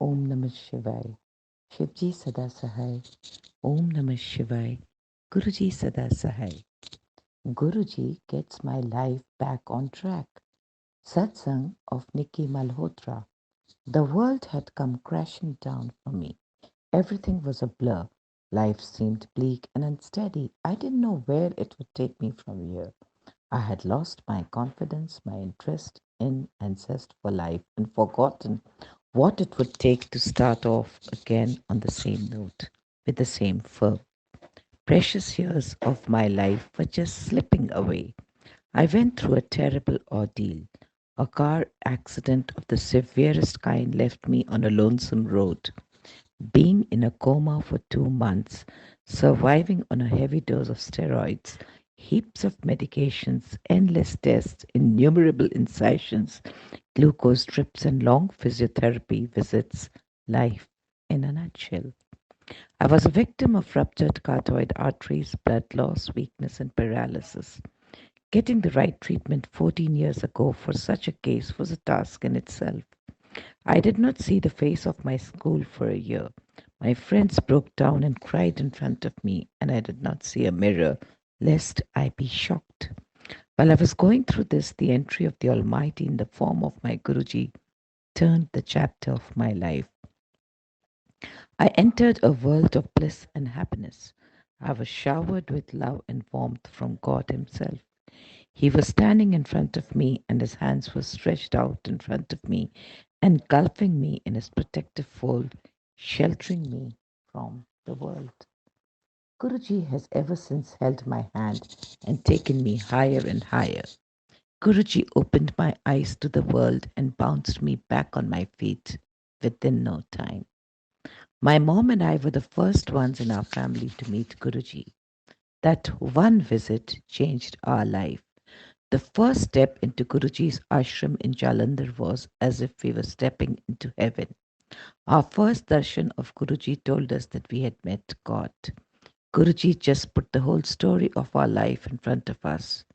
Om Namah Shivaya. Shivji Sada Sahai. Om Namah Shivaya. Guruji Sada Sahai. Guruji gets my life back on track. Satsang of NIKKI Malhotra. The world had come crashing down for me. Everything was a blur. Life seemed bleak and unsteady. I didn't know where it would take me from here. I had lost my confidence, my interest in and zest for life, and forgotten what it would take to start off again on the same note, with the same fervor. Precious years of my life were just slipping away. I went through a terrible ordeal. A car accident of the severest kind left me on a lonesome road. Being in a coma for 2 months, surviving on a heavy dose of steroids, heaps of medications, endless tests, innumerable incisions, glucose drips, and long physiotherapy visits. Life in a nutshell. I was a victim of ruptured carotid arteries, blood loss, weakness, and paralysis. Getting the right treatment 14 years ago for such a case was a task in itself. I did not see the face of my school for a year. My friends broke down and cried in front of me, and I did not see a mirror, lest I be shocked. While I was going through this, the entry of the Almighty in the form of my Guruji turned the chapter of my life. I entered a world of bliss and happiness. I was showered with love and warmth from God Himself. He was standing in front of me, and His hands were stretched out in front of me, engulfing me in His protective fold, sheltering me from the world. Guruji has ever since held my hand and taken me higher and higher. Guruji opened my eyes to the world and bounced me back on my feet within no time. My mom and I were the first ones in our family to meet Guruji. That one visit changed our life. The first step into Guruji's ashram in Jalandhar was as if we were stepping into heaven. Our first darshan of Guruji told us that we had met God. Guruji just put the whole story of our life in front of us,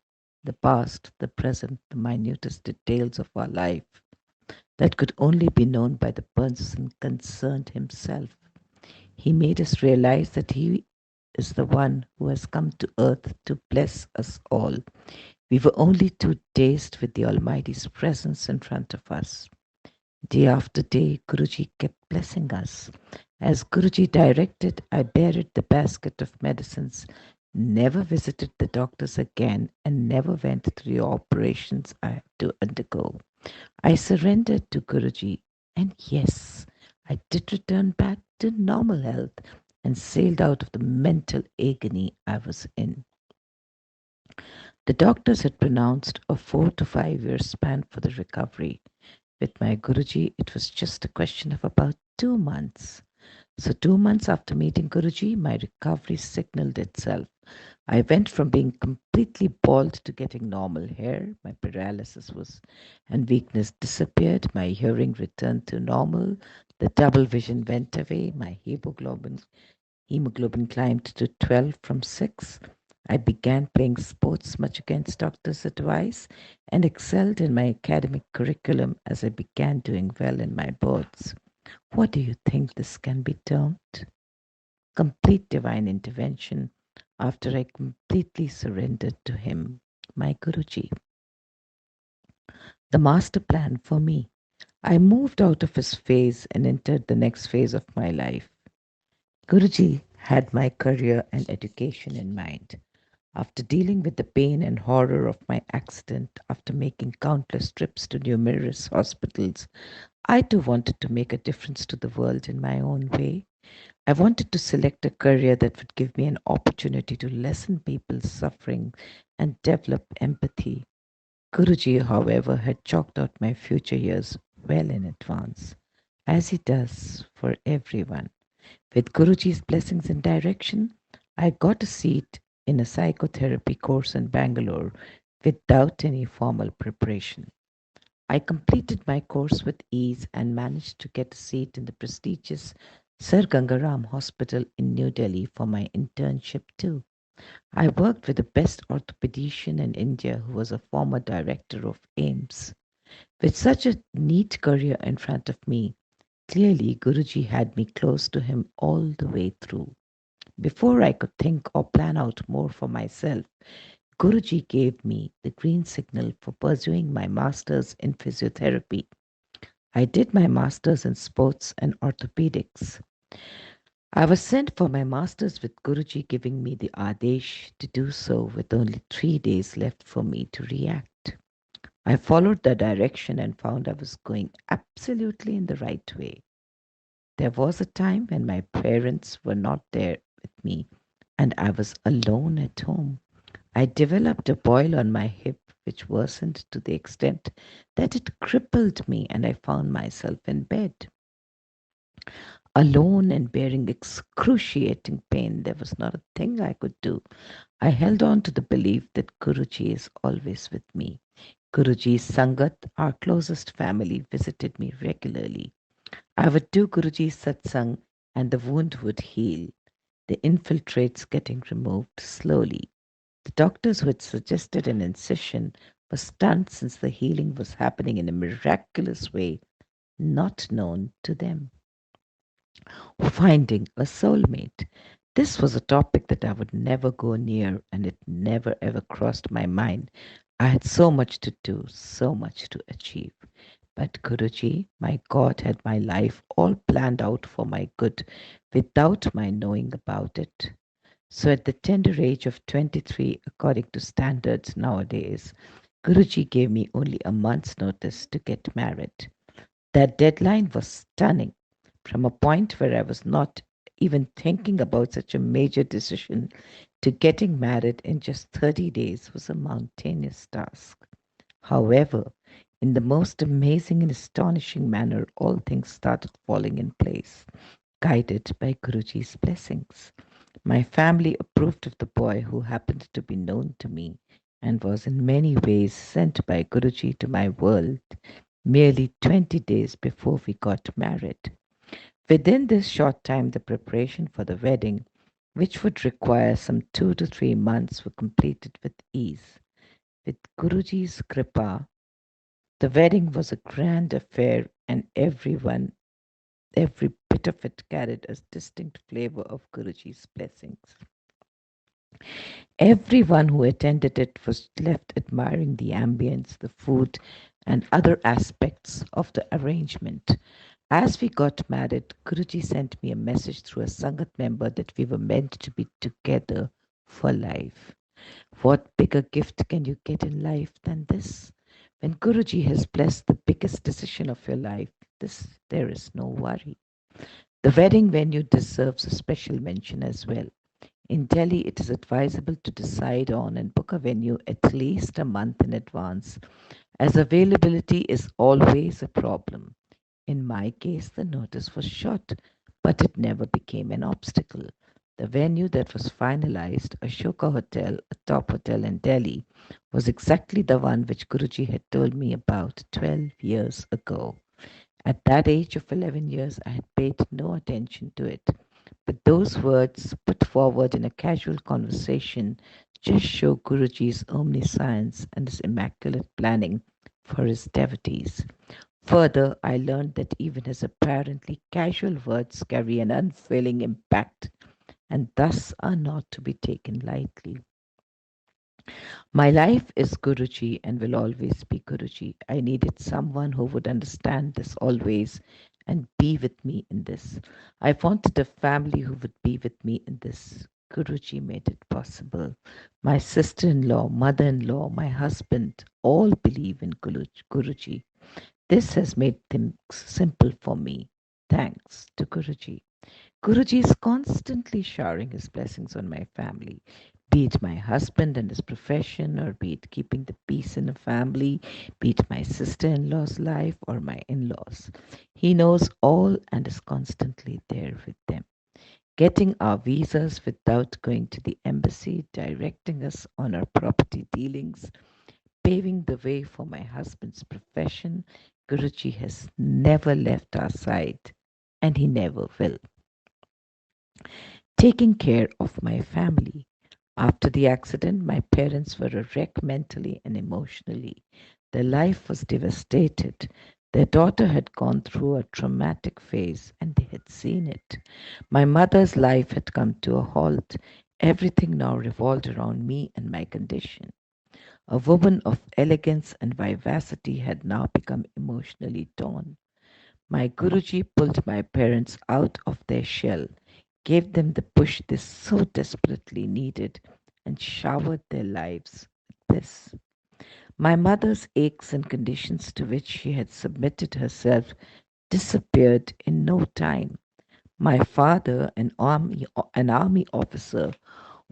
the past, the present, the minutest details of our life that could only be known by the person concerned himself. He made us realize that He is the one who has come to earth to bless us all. We were only too dazed with the Almighty's presence in front of us. Day after day, Guruji kept blessing us. As Guruji directed, I buried the basket of medicines, never visited the doctors again, and never went through the operations I had to undergo. I surrendered to Guruji, and yes, I did return back to normal health and sailed out of the mental agony I was in. The doctors had pronounced a 4 to 5 year span for the recovery. With my Guruji, it was just a question of about 2 months. So, 2 months after meeting Guruji, my recovery signaled itself. I went from being completely bald to getting normal hair. My paralysis was and weakness disappeared. My hearing returned to normal. The double vision went away. My hemoglobin climbed to 12 from 6. I began playing sports much against doctors' advice and excelled in my academic curriculum as I began doing well in my boards. What do you think this can be termed? Complete divine intervention after I completely surrendered to Him, my Guruji. The master plan for me. I moved out of His phase and entered the next phase of my life. Guruji had my career and education in mind. After dealing with the pain and horror of my accident, after making countless trips to numerous hospitals, I too wanted to make a difference to the world in my own way. I wanted to select a career that would give me an opportunity to lessen people's suffering and develop empathy. Guruji, however, had chalked out my future years well in advance, as he does for everyone. With Guruji's blessings and direction, I got a seat in a psychotherapy course in Bangalore without any formal preparation. I completed my course with ease and managed to get a seat in the prestigious Sir Gangaram Hospital in New Delhi for my internship too. I worked with the best orthopedician in India who was a former director of AIMS. With such a neat career in front of me, Clearly, Guruji had me close to him all the way through. Before I could think or plan out more for myself, Guruji gave me the green signal for pursuing my master's in physiotherapy. I did my master's in sports and orthopedics. I was sent for my master's with Guruji giving me the Adesh to do so with only 3 days left for me to react. I followed the direction and found I was going absolutely in the right way. There was a time when my parents were not there with me and I was alone at home. I developed a boil on my hip which worsened to the extent that it crippled me and I found myself in bed. Alone and bearing excruciating pain, there was not a thing I could do. I held on to the belief that Guruji is always with me. Guruji's Sangat, our closest family, visited me regularly. I would do Guruji's Satsang and the wound would heal, the infiltrates getting removed slowly. The doctors who had suggested an incision were stunned since the healing was happening in a miraculous way not known to them. Finding a soulmate. This was a topic that I would never go near, and it never ever crossed my mind. I had so much to do, so much to achieve. But Guruji, my God, had my life all planned out for my good without my knowing about it. So at the tender age of 23, according to standards nowadays, Guruji gave me only a month's notice to get married. That deadline was stunning. From a point where I was not even thinking about such a major decision to getting married in just 30 days was a mountainous task. However, in the most amazing and astonishing manner, all things started falling in place, guided by Guruji's blessings. My family approved of the boy who happened to be known to me and was in many ways sent by Guruji to my world merely 20 days before we got married. Within this short time, the preparation for the wedding, which would require some 2 to 3 months, were completed with ease. With Guruji's kripa, the wedding was a grand affair, and every bit of it carried a distinct flavor of Guruji's blessings. Everyone who attended it was left admiring the ambience, the food, and other aspects of the arrangement. As we got married, Guruji sent me a message through a Sangat member that we were meant to be together for life. What bigger gift can you get in life than this? When Guruji has blessed the biggest decision of your life, there is no worry. The wedding venue deserves a special mention as well. In Delhi, it is advisable to decide on and book a venue at least a month in advance, as availability is always a problem. In my case, the notice was short, but it never became an obstacle. The venue that was finalized, Ashoka Hotel, a top hotel in Delhi, was exactly the one which Guruji had told me about 12 years ago. At that age of 11 years, I had paid no attention to it. But those words, put forward in a casual conversation, just show Guruji's omniscience and his immaculate planning for his devotees. Further, I learned that even his apparently casual words carry an unfailing impact and thus are not to be taken lightly. My life is Guruji and will always be Guruji. I needed someone who would understand this always and be with me in this. I wanted a family who would be with me in this. Guruji made it possible. My sister in law, mother in law, my husband all believe in Guruji. This has made things simple for me. Thanks to Guruji. Guruji is constantly showering his blessings on my family, be it my husband and his profession, or be it keeping the peace in a family, be it my sister in law's life or my in laws. He knows all and is constantly there with them. Getting our visas without going to the embassy, directing us on our property dealings, paving the way for my husband's profession. Guruji has never left our side and he never will. Taking care of my family. After the accident, my parents were a wreck mentally and emotionally. Their life was devastated. Their daughter had gone through a traumatic phase and they had seen it. My mother's life had come to a halt. Everything now revolved around me and my condition. A woman of elegance and vivacity had now become emotionally torn. My Guruji pulled my parents out of their shell, gave them the push they so desperately needed, and showered their lives with bliss. My mother's aches and conditions to which she had submitted herself disappeared in no time. My father, an army officer,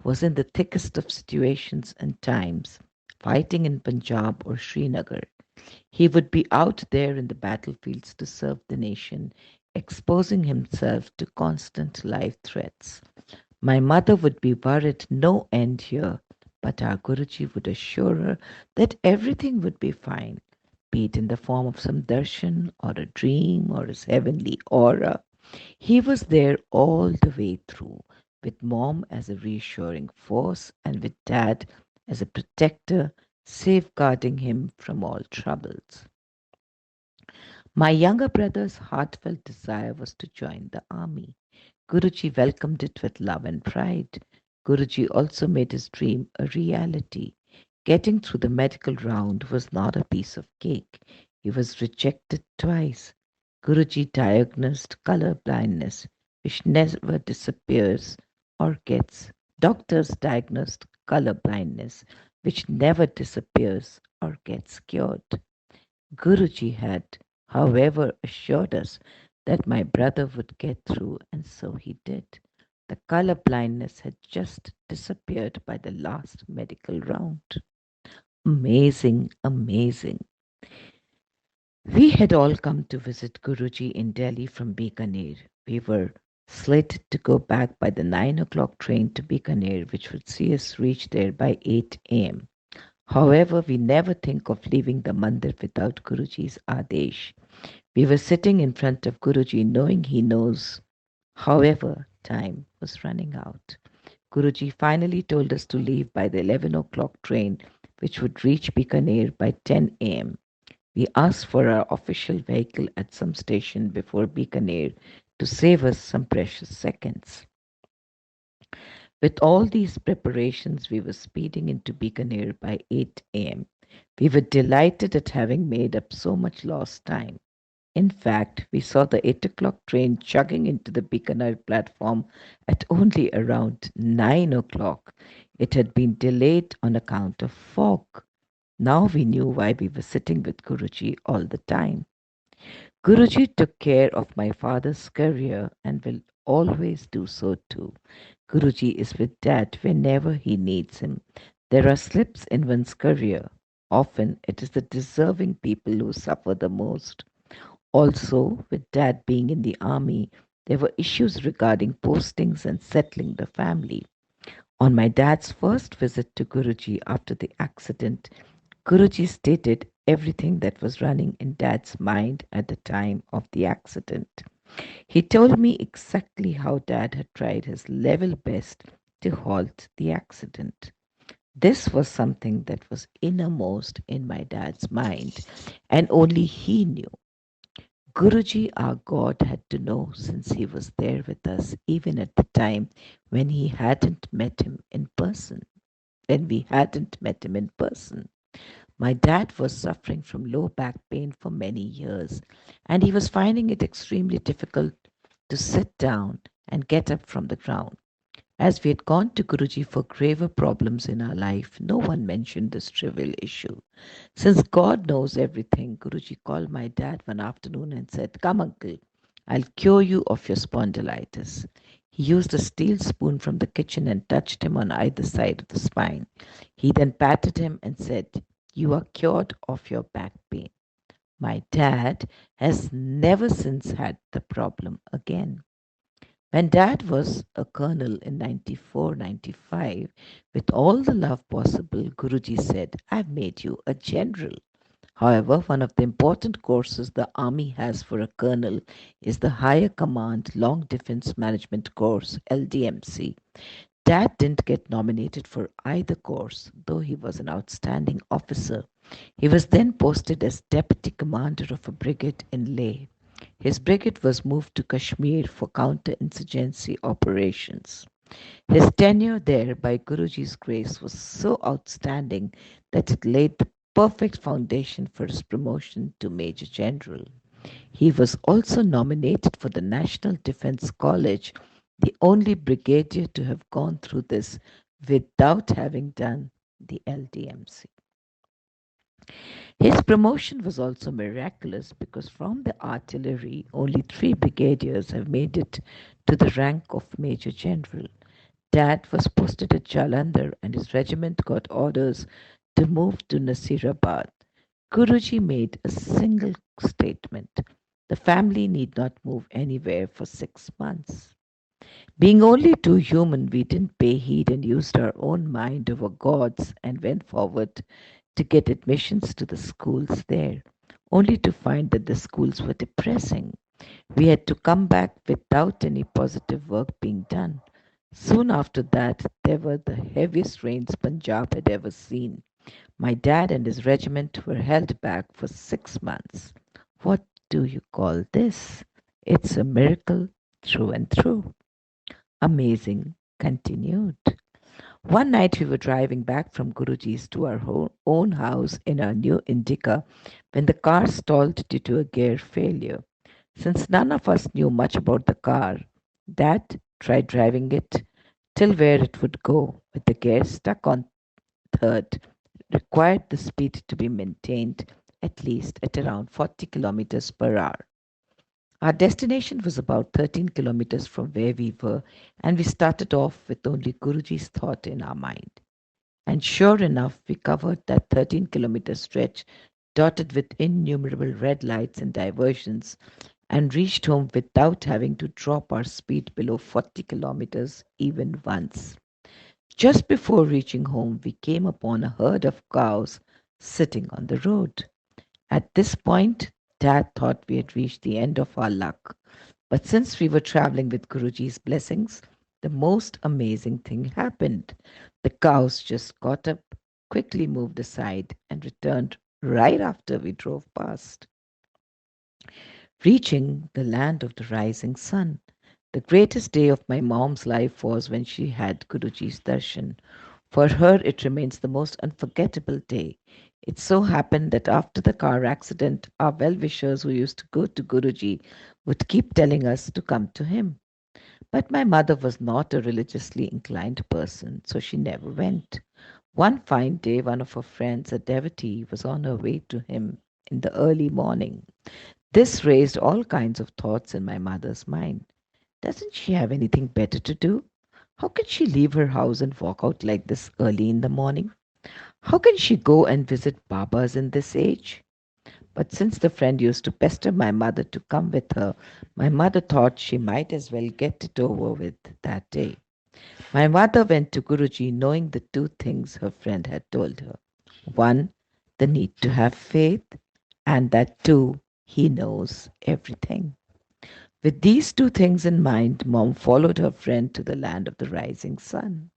was in the thickest of situations and times, fighting in Punjab or Srinagar. He would be out there in the battlefields to serve the nation, exposing himself to constant life threats. My mother would be worried no end here, but our Guruji would assure her that everything would be fine, be it in the form of some darshan or a dream or his heavenly aura. He was there all the way through, with mom as a reassuring force and with dad as a protector, safeguarding him from all troubles. My younger brother's heartfelt desire was to join the army. Guruji welcomed it with love and pride. Guruji also made his dream a reality. Getting through the medical round was not a piece of cake. He was rejected twice. Guruji diagnosed color blindness, which never disappears or gets. Doctors diagnosed color blindness, which never disappears or gets cured. Guruji had, however, assured us that my brother would get through, and so he did. The color blindness had just disappeared by the last medical round. Amazing, amazing. We had all come to visit Guruji in Delhi from Bikaner. We were slated to go back by the 9 o'clock train to Bikaner, which would see us reach there by 8 a.m. However, we never think of leaving the mandir without Guruji's Adesh. We were sitting in front of Guruji knowing he knows. However, time was running out. Guruji finally told us to leave by the 11 o'clock train, which would reach Bikaner by 10 a.m. We asked for our official vehicle at some station before Bikaner to save us some precious seconds. With all these preparations, we were speeding into Bikaner by 8 a.m. We were delighted at having made up so much lost time. In fact, we saw the 8 o'clock train chugging into the Bikaner platform at only around 9 o'clock. It had been delayed on account of fog. Now we knew why we were sitting with Guruji all the time. Guruji took care of my father's career and will always do so too. Guruji is with dad whenever he needs him. There are slips in one's career. Often it is the deserving people who suffer the most. Also, with dad being in the army, there were issues regarding postings and settling the family. On my dad's first visit to Guruji after the accident, Guruji stated everything that was running in Dad's mind at the time of the accident. He told me exactly how Dad had tried his level best to halt the accident. This was something that was innermost in my dad's mind, and only he knew. Guruji, our God, had to know since he was there with us, even at the time when he hadn't met him in person. When we hadn't met him in person. My dad was suffering from low back pain for many years, and he was finding it extremely difficult to sit down and get up from the ground. As we had gone to Guruji for graver problems in our life, no one mentioned this trivial issue. Since God knows everything, Guruji called my dad one afternoon and said, "Come, uncle, I'll cure you of your spondylitis." He used a steel spoon from the kitchen and touched him on either side of the spine. He then patted him and said, "You are cured of your back pain." My dad has never since had the problem again. When dad was a colonel in 94, 95, with all the love possible, Guruji said, "I've made you a general." However, one of the important courses the army has for a colonel is the Higher Command Long Defense Management Course, LDMC. Dad didn't get nominated for either course, though he was an outstanding officer. He was then posted as deputy commander of a brigade in Leh. His brigade was moved to Kashmir for counter-insurgency operations. His tenure there, by Guruji's grace, was so outstanding that it laid the perfect foundation for his promotion to Major General. He was also nominated for the National Defence College, the only brigadier to have gone through this without having done the LDMC. His promotion was also miraculous because from the artillery, only three brigadiers have made it to the rank of Major General. Dad was posted at Jalandhar and his regiment got orders to move to Nasirabad. Guruji made a single statement: the family need not move anywhere for 6 months. Being only two human, we didn't pay heed and used our own mind over God's and went forward to get admissions to the schools there, only to find that the schools were depressing. We had to come back without any positive work being done. Soon after that, there were the heaviest rains Punjab had ever seen. My dad and his regiment were held back for 6 months. What do you call this? It's a miracle through and through. Amazing continued. One night we were driving back from Guruji's to our own house in our new Indica when the car stalled due to a gear failure. Since none of us knew much about the car, Dad tried driving it till where it would go, with the gear stuck on third, required the speed to be maintained at least at around 40 kilometers per hour. Our destination was about 13 kilometers from where we were, and we started off with only Guruji's thought in our mind. And sure enough, we covered that 13-kilometer stretch dotted with innumerable red lights and diversions and reached home without having to drop our speed below 40 kilometers even once. Just before reaching home, we came upon a herd of cows sitting on the road. At this point, Dad thought we had reached the end of our luck. But since we were traveling with Guruji's blessings, the most amazing thing happened. The cows just got up, quickly moved aside, and returned right after we drove past. Reaching the land of the rising sun. The greatest day of my mom's life was when she had Guruji's darshan. For her, it remains the most unforgettable day. It so happened that after the car accident, our well wishers who used to go to Guruji would keep telling us to come to him. But my mother was not a religiously inclined person, so she never went. One fine day, one of her friends, a devotee, was on her way to him in the early morning. This raised all kinds of thoughts in my mother's mind. Doesn't she have anything better to do? How can she leave her house and walk out like this early in the morning? How can she go and visit Babas in this age? But since the friend used to pester my mother to come with her, my mother thought she might as well get it over with that day. My mother went to Guruji knowing the two things her friend had told her. One, the need to have faith, and that two, he knows everything. With these two things in mind, Mom followed her friend to the land of the rising sun.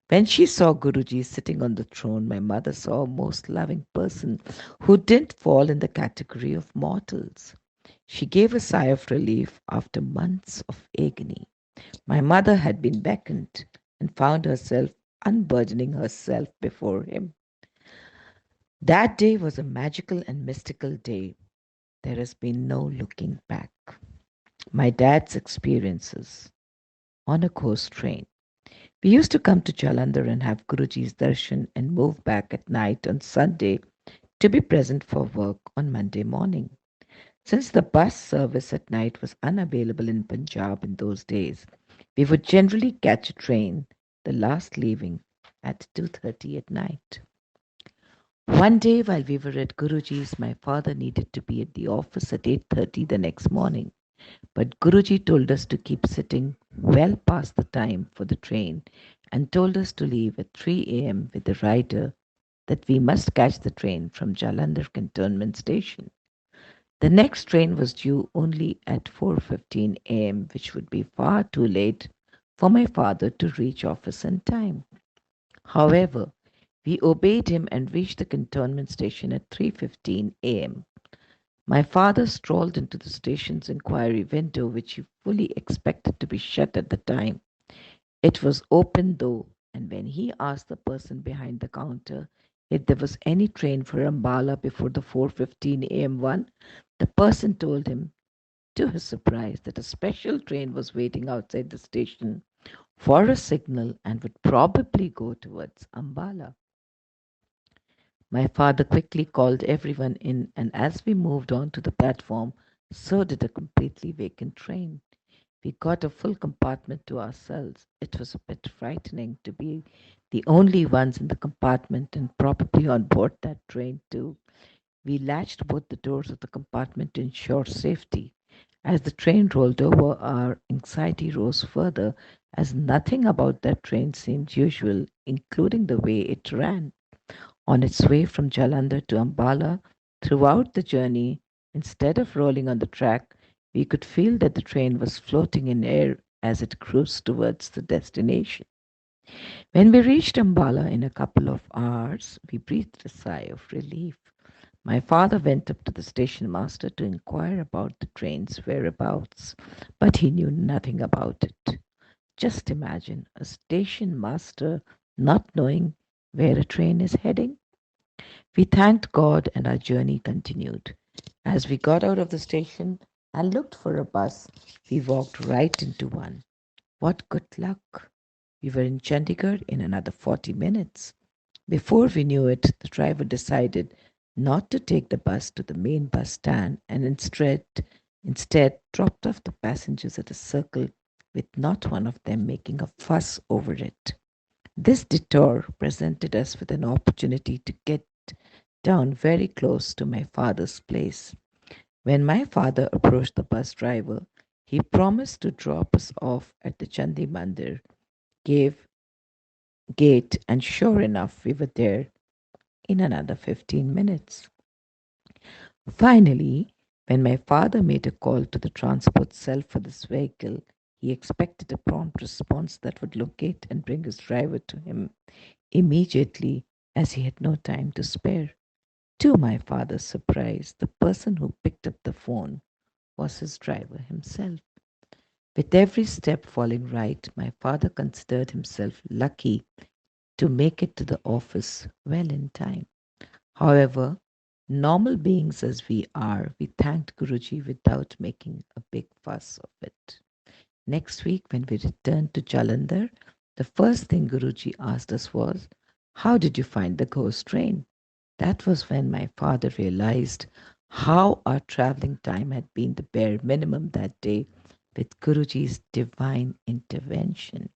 When she saw Guruji sitting on the throne, my mother saw a most loving person who didn't fall in the category of mortals. She gave a sigh of relief after months of agony. My mother had been beckoned and found herself unburdening herself before him. That day was a magical and mystical day. There has been no looking back. My dad's experiences on a ghost train. We used to come to Jalandhar and have Guruji's darshan and move back at night on Sunday to be present for work on Monday morning. Since the bus service at night was unavailable in Punjab in those days, we would generally catch a train, the last leaving at 2:30 at night. One day while we were at Guruji's, my father needed to be at the office at 8:30 the next morning. But Guruji told us to keep sitting well past the time for the train and told us to leave at 3 a.m. with the rider that we must catch the train from Jalandhar Cantonment Station. The next train was due only at 4:15 a.m., which would be far too late for my father to reach office in time. However, We obeyed him and reached the cantonment station at 3:15 a.m. My father strolled into the station's inquiry window, which he fully expected to be shut at the time. It was open though, and when he asked the person behind the counter if there was any train for Ambala before the 4:15 a.m. one, the person told him, to his surprise, that a special train was waiting outside the station for a signal and would probably go towards Ambala. My father quickly called everyone in, and as we moved on to the platform, so did a completely vacant train. We got a full compartment to ourselves. It was a bit frightening to be the only ones in the compartment and probably on board that train too. We latched both the doors of the compartment to ensure safety. As the train rolled over, our anxiety rose further, as nothing about that train seemed usual, including the way it ran. On its way from Jalandhar to Ambala, throughout the journey, instead of rolling on the track, we could feel that the train was floating in air as it cruised towards the destination. When we reached Ambala in a couple of hours, we breathed a sigh of relief. My father went up to the station master to inquire about the train's whereabouts, but he knew nothing about it. Just imagine a station master not knowing where a train is heading. We thanked God and our journey continued. As we got out of the station and looked for a bus, we walked right into one. What good luck! We were in Chandigarh in another 40 minutes. Before we knew it, the driver decided not to take the bus to the main bus stand and instead dropped off the passengers at a circle with not one of them making a fuss over it. This detour presented us with an opportunity to get down very close to my father's place. When my father approached the bus driver, he promised to drop us off at the Chandi Mandir gave gate, and sure enough, we were there in another 15 minutes. Finally, when my father made a call to the transport cell for this vehicle, he expected a prompt response that would locate and bring his driver to him immediately, as he had no time to spare. To my father's surprise, the person who picked up the phone was his driver himself. With every step falling right, my father considered himself lucky to make it to the office well in time. However, normal beings as we are, we thanked Guruji without making a big fuss of it. Next week, when we returned to Jalandhar, the first thing Guruji asked us was, "How did you find the ghost train?" That was when my father realized how our traveling time had been the bare minimum that day with Guruji's divine intervention.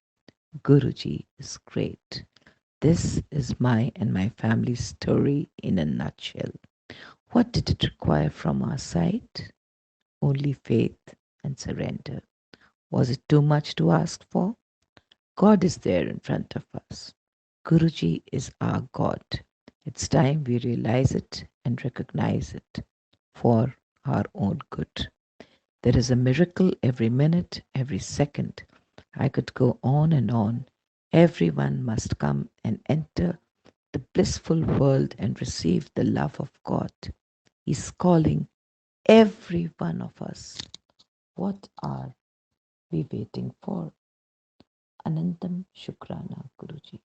Guruji is great. This is my and my family's story in a nutshell. What did it require from our side? Only faith and surrender. Was it too much to ask for? God is there in front of us. Guruji is our God. It's time we realize it and recognize it for our own good. There is a miracle every minute, every second. I could go on and on. Everyone must come and enter the blissful world and receive the love of God. He's calling every one of us. What are we waiting for? Anantam Shukrana, Guruji.